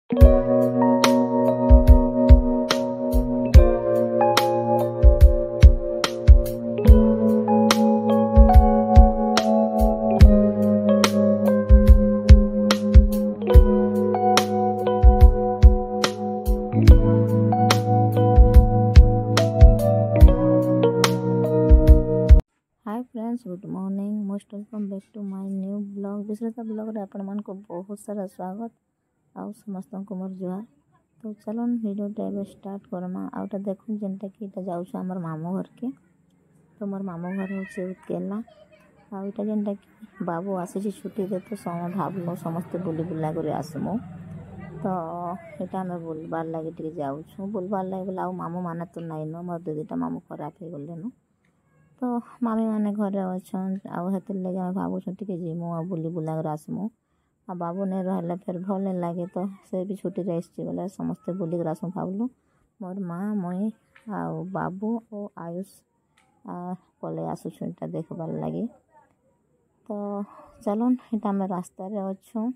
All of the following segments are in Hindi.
Hi friends, good morning. Most welcome back to my new blog. विश्लेषता ब्लॉग रे आपण मान को बहुत सारा स्वागत आउ समस्त को मोर जुआर। तो चलो video time start Karma. Outta देखुन जेनटा कि इटा जाउ छ हमर मामू घर के। तो मोर मामू घर होचे उत्केला। आउ इटा जेनटा कि बाबू आसे छी छुट्टी रे, तो भाबलो समस्त बुली बुला करे आसमु। तो एटा हमें बुलबार लागे टिके जाउ छु। बुलबार लागे बोला आउ मामू माने तो नाइ न, मोर दीदीटा मामू खराब हे गले न। तो मामी माने घरे अच्छन। आउ हेतिर लगे हमें भाबू टिके जीमु आ बुली बुला कर आसमु। आ बाबू ने रहले फिर भल नहीं लगे, तो से भी छुट्टी रे आइछि बोले समस्ते बुली कर आसमु भाबलु। मोर माँ मुई आउ बाबू और आयुष पले आसुछु इटा देखबार लगे। तो चलन इटा हमें रास्ता रे अच्छु।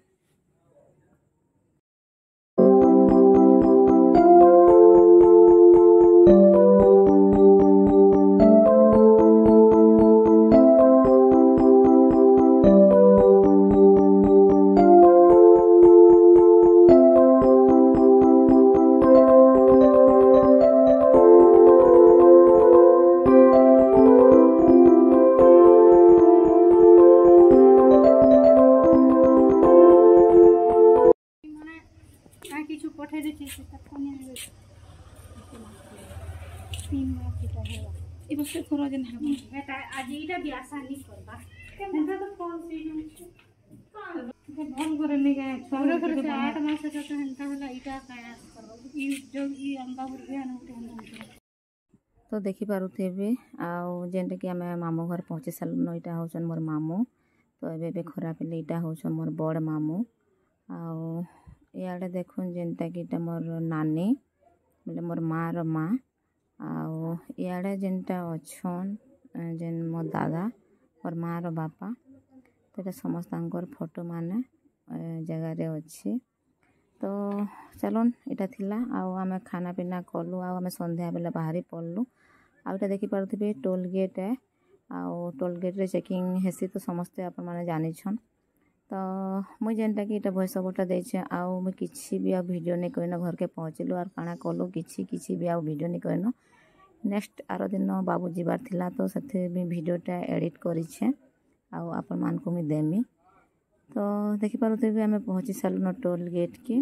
কিছু পঠাই দিচ্ছি সেটা ফোনে তিন মাস এটা হলো এবার সে থোড়া দিন হবে এটা আজ এইটা বিয়াসানি করবা এটা তো ফোন সিজন ভন করে নি গায় থোড়া করে 8 মাস এটা তো হেনতা হলা এটা কায়াস করব ই जो ই अंबा बुरबियान उठे तो देखी पारुथेबे आउ जेनटा कि आमे मामू घर पहुँची सालुन। इटा होचन मोर मामू। तो एबे खराब हेले इटा होचन मोर बड़ मामू। आउ इयाडे देखुन जेनटा कि इटा मोर नानी बोले मोर माँ रो माँ। आउ इयाडे जेनटा अच्छन जेन मोर दादा मोर माँ रो बापा। तो इटा समस्त फोटो माने जगह रे अच्छी। तो चलन इटा थिला आउ आमे खाना पीना कलु। आउ आमे संध्या बेला बाहरी पड़लु। आउ इटा देखि पारुथिबे टोल गेट है। आउ टोल गेट रे चेकिंग हेसी तो समस्ते अपन माने जानि छन। तो मुई जेनटा कि इटा भॉइस ओवरटा देछे आउ मुई किछि भी आ वीडियो नै कइनो घर के पहुँचलु आर काना कलु किछि भी आ वीडियो नै कइनो। नेक्स्ट आरो दिन बाबू जीवार थिला, तो सेथे भी वीडियोटा एडिट करिछे आउ अपन मान को मी देमी। तो देखि पारुथिबे आमे पहुँची सालुन टोल गेट के।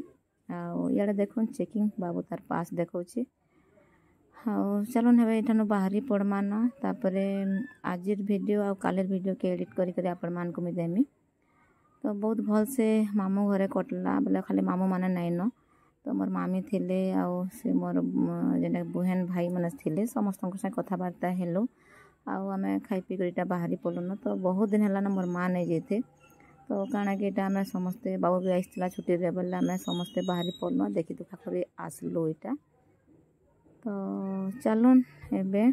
आउ इयाडे देखुन चेकिंग बाबू तार पास देखौछि। आउ चलन हेबे इठानु बाहरी पड़मा न। तापरे आजिर वीडियो आउ कालेर वीडियो के एडिट करी करी अपन मान को मी देमी। तो बहुत भल से मामू घरे कटला बोले खाली मामू माने नाइ न। तो मोर मामी थिले आउ से मोर जेने बहन भाई माने थिले समस्त से कथबार्ता हेलो। आउ आमे खाई पी करिटा बाहरी पड़लो न। तो बहुत दिन हला न मोर माँ नै जेते। तो काना कि इटा आमे समस्ते बाबू भी आइसला छुट्टी रे बोले आमे समस्ते बाहरी पड़लो देखि दुखा करी आसलो इटा। तो चलुन एबे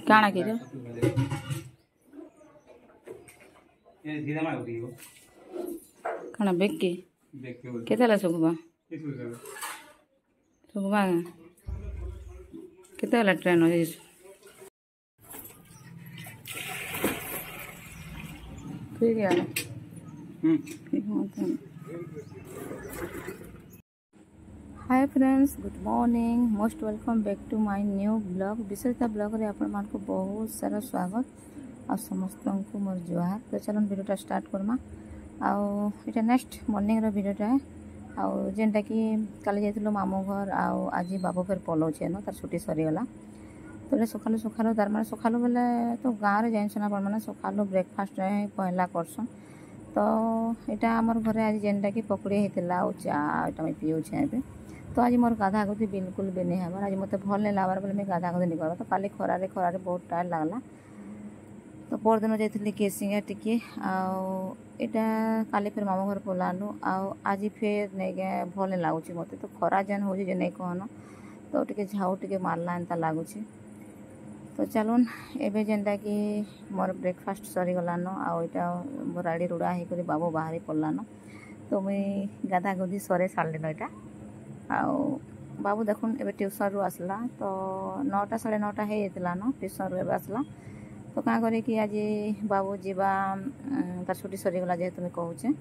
काना के काना बेके केतला सुगबा सुगबा केतला ट्रेन हो फिर यार hi friends, good morning. Most welcome back to my new blog. विशेषता ब्लॉग रे आपण मान को बहुत सारा स्वागत आ समस्त को मोर जुहार। तो चलन वीडियोटा स्टार्ट करमा। आउ इटा नेक्स्ट मॉर्निंग रो वीडियोटा है। आउ जेनटा कि काली जाइथिलो मामू घर आउ आज बाबू फिर पलाउछे न, तार छुट्टी सरी गला। तो सकालू सकालू तार मैंने सकालू बेले तो गाँव में जान ना मैंने सकालू ब्रेकफास्ट पहला करसन। तो यहाँ आमर घरे आज जेनटा कि पकड़ी होता और चा यहाँ पीऊे ए तो आज मोर गाधा गुधी बिल्कुल भी नहीं हमार आज मत भल नहीं लगे बोले मुझे गाधा गुधी नहीं करवा। तो काली खरारे खरारे बहुत टायर लगला तो परदिन जाइली केसिंगा टिके आटा काली फिर मामू घर पलानु आज फिर नहीं भल नहीं लगुच मत तो खरा जेन हो नहीं कहन तो टे झाऊ टे मारला एंता लगुच। तो चलून एबे जेनटा कि मोर ब्रेकफास्ट सरीगलान आईटा राड़ी रुड़ा होकर बाबू बाहरी पड़लान। तो मुई गाधा गुधी सरे सारे यहाँ आउ बाबू देखुन एबे ट्यूशन रु आसला तो 9टा साढ़े 9टा होता ट्यूशन रु आसला। तो क्या करे कि आज बाबू जीवा तार छुट्टी सरीगला जेहेतु मुझे कहूचे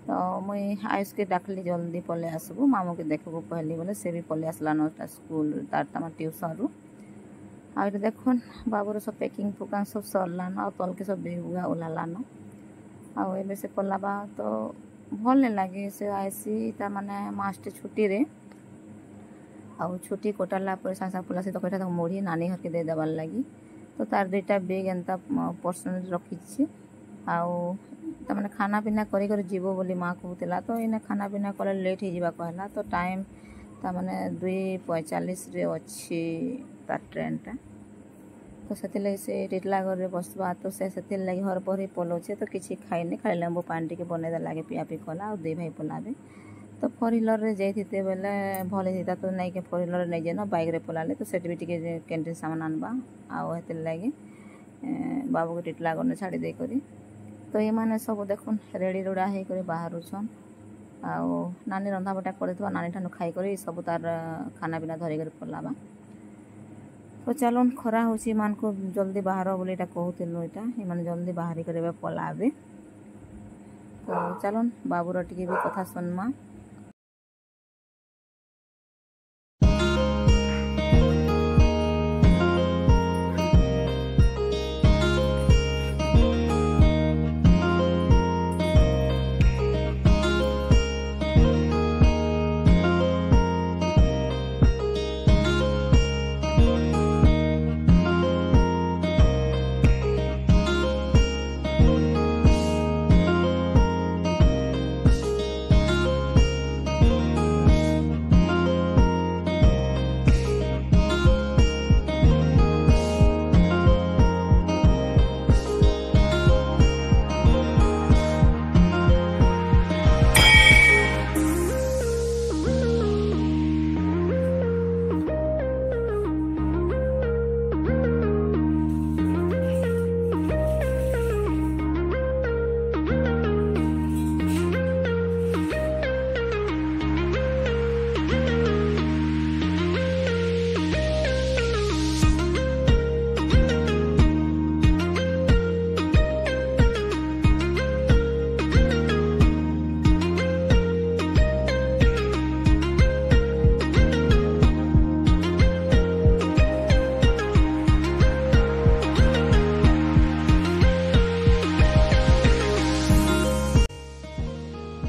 तो मुई आयुष के डाकली जल्दी पलि आसबू मामू के देखबू कहली बोले से भी पलि आसला 9टा स्कूल तार ट्यूशन रु। आ देखुन बाबूर सब पैकिंग फुकान सब सरलान आ तल के सब बेहुआ ओलालान आए से पलाबा तो भल नहीं लगे से आसी तार माने मास्टर छुट्टी रे आउ छुट्टी कटाला पर सांग सांग पलासी तो कटा मुढ़ी नानी घर के दे देवार लगी। तो तार 2टा बेग एंता पर्सनल रखी आउ तमाने खाना पीना करी कर जीवो बोली माँ कहूला। तो इन्हें खाना पीना कले लेट हो जावा कहला तो टाइम तमाने 2:45 रे अच्छी तार ट्रेन टा। तो से से टिटलागढ़ रे बसवा तो से लगे हर पर ही पलाउे तो किसी खाइनी खाली लेंबू पानी टे बनईदे लगे पिया पी कला और 2 भाई पलाबे। तो 4 व्हीलर रे जाते बेले भल होता तो नहीं के 4 व्हीलर नहीं जान बाइक रे पलाले तो सेठ भी टे कैंटीन सामान आनबा आते लगे बाबू के टिटलागढ़ ने छाड़ी देकर। तो ये मैंने सब देखुन रेडी रुड़ा होकर बाहरुछन आउ नानी रंधा बटा कर नानी ठानु खाईकर सब तार खाना पीना धरिकर पलाबा। तो चलन खरा होची मान को जल्दी बाहर बोले कहूलु यहाँ जल्दी बाहरी कर पलाबे। तो चलन बाबूर टी भी कथा सुनमा।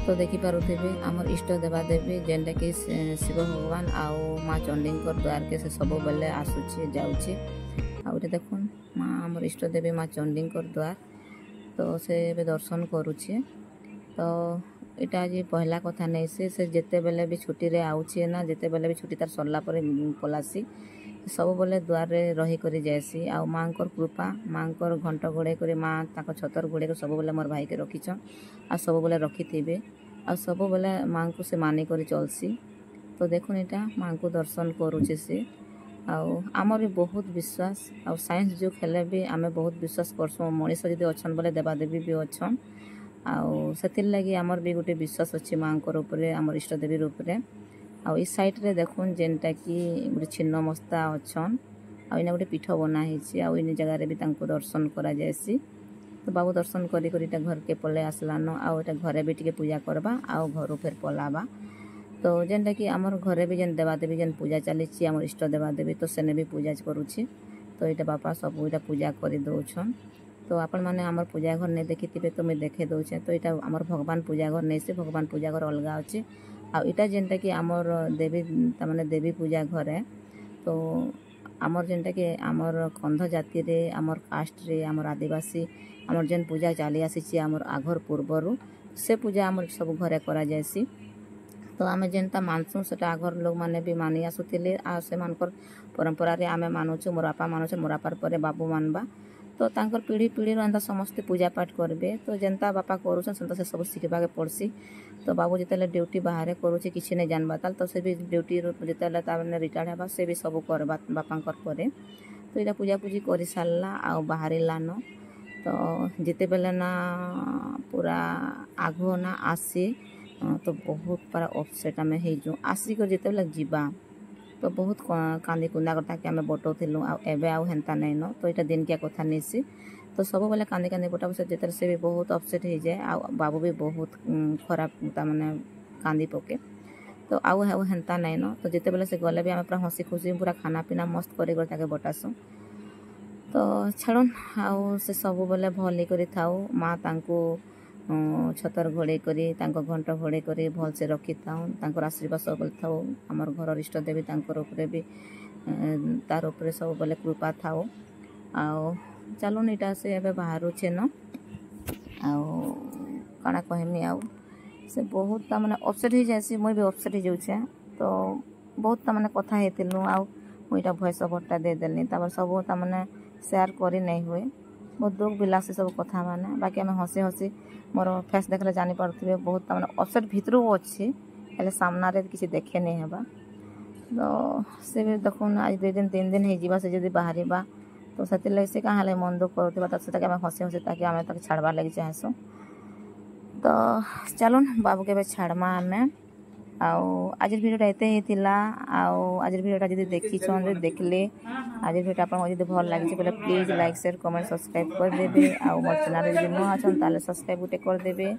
तो देखिपे आमर इष्ट देवा देवी जेनटा कि शिव भगवान आउ माँ चंडी द्वार के से सब बेले आसूचे जाऊे आउटे देखुन माँ आमर इष्ट देवी माँ चंडी द्वार तो से दर्शन करुचे। तो यहाँ आज पहला कथा नहीं से जिते बेले भी छुट्टी रे आउचे ना जिते बेले भी छुट्टी तार सरला पर पलासी सब बेले द्वार रे रही करी जाएसी आ माँ कृपा माँ घंट घोड़े कर माँ ताक छतर घोड़े कर सब बेले मोर भाई के रखीछन आ सब बेले रखी आ सब बेले माँ को से मानी कर चलसी। तो देखुन यहाँ माँ को दर्शन करुचे से आमर भी बहुत विश्वास आ साइंस जो खेले भी आमे बहुत विश्वास करसु मनीष जदि अच्छन बोले देवादेवी भी अच्छन आउ से लगी आमर भी गोटे विश्वास अच्छे माँ ऊपर आमर इष्ट देवी रूपरे आ इस साइड रे देखुन जेनटा कि गोटे छिन्न मस्ता अच्छन आना गोटे पीठ बनाई इन जगार भी दर्शन करा जाएसी। तो बाबू दर्शन करी घर के पले आसलान आटा घरे भी टे पूजा करबा आ घर फिर पलाबा। तो जेनटा कि आमर घरे भी जेन देवादेवी जेन पूजा चली आमर इष्ट देवादेवी तो सेने भी पूजा करुचे। तो यहाँ बापा सब यहाँ पूजा कर दौन। तो आपण मैंने आमर पूजा घर नहीं देखी थे तो मुझे देखे दौचे। तो यहाँ आमर भगवान पूजा घर नहीं से भगवान पूजा घर अलग अच्छे आ इटा जेनटा कि आमर देवी तमाने देवी पूजा घर है। तो आमर जेनटा कि आमर कंध जाति रे आमर कास्ट रे आमर आदिवासी आमर जेन पूजा चली आसी आमर आघर पूर्वर से पूजा आमर सब घरे करा जायसी। तो आमे जेनता मानसु सेटा आघर लोग माने भी मानी आसुतिले आ से मानकर परंपरा रे आमे मानुछु मोर बापा मानुछु मोर बापार परे बाबू मानबा तो तांकर पीढ़ी पीढ़ी एंता समस्ते पूजा पाठ करबे। तो जेनता बापा करूछन सेंता से सब शिखबा के पड़सी। तो बाबू जितेले ड्यूटी बाहर करूचे किछि नै जानबा ताल तो से भी ड्यूटी जितेले ताने रिटायर्ड हेबा से भी सब करबा बापांकर परे। तो इटा पूजा पूजी करि सारला आ बाहरिला न तो जिते बेले ना पूरा आगो ना आसी तो बहुत पारा अपसेट आमे हेजु आसिक जिते बेले जीवा तो बहुत कांदी कुंदा करता कि आमे बटौथिलु आ एबे आ हेंता नै न। तो इटा दिन क्या कथा नेसी तो सब बेले कांदी कांदी बटाबो से जिते से भी बहुत अपसेट हे जाए आ बाबू भी बहुत खराब ता माने कांदी पके। तो आउ हेंता नै न। तो जिते बेले से गले भी आमे पूरा हंसी खुशी पूरा खाना पीना मस्त करे ताके बटासु। तो छाड़न आउ से सब बेले भली करी थाउ माँ तांको छतर घोड़े करी तांको घंट घोड़े करी भल से रखी थाउ तांकर आशीर्वाद सब बेले थाउ आमर घर इष्ट देवी तांकर ऊपर भी तार ऊपर सब बेले कृपा थाउ। आउ चलुन इटा से एबे बाहरु छे न आउ काना कहमी आउ से बहुत ता माने अपसेट हो जायसी मुई भी अपसेट हो जाउछे। तो बहुत ता माने कथा हेतिलु आउ मुई इटा भॉइस ओवरटा दे देलनी तापर सब ता माने शेयर करी नहीं हुए बहुत दुख भी लागसे सब कथा माने। बाकी आमे हसी हसी मोर फेस देखले जानी पारथिबे बहुत ता माने अपसेट भितरु अछि हेले सामना रे किछि देखे नहीं हेबा। तो से भी देखुन आज 2 दिन 3 दिन हे जीवा से जदी बाहरिबा तो सती लगे से कहाँ मन दुख करथिबा त सेटा के आमे हसी हसी ताकि आमे तक छाड़बार लागि चाहसु। तो चलुन बाबू के छाड़मा आमे आउ आज वीडियोटा एते ही थिला। आउ आज वीडियोटा जदी देखि छन जे देखले आज वीडियोटा आपन जदी भल लागि पहले please like share comment subscribe कर देबे आउ मोर चैनल जदी न आछन ताले सब्सक्राइब गुटे कर देबे।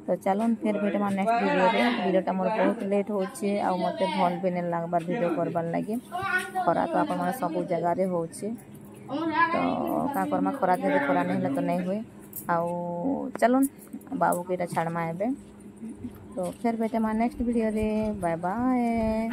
तो चलुन फिर भेट मा नेक्स्ट वीडियो रे। वीडियोटा मोर बहुत लेट होचे आउ मते भल भी नै लागबार वीडियो करबार लागि खरा तो आपन माने सब जगह रे होचे। तो का करमा खरा दे खरा नै हले तो नै होय आउ चलुन बाबू के छाड़मा एबे। तो फिर बेटे मा नेक्स्ट वीडियो रे बाय बाय।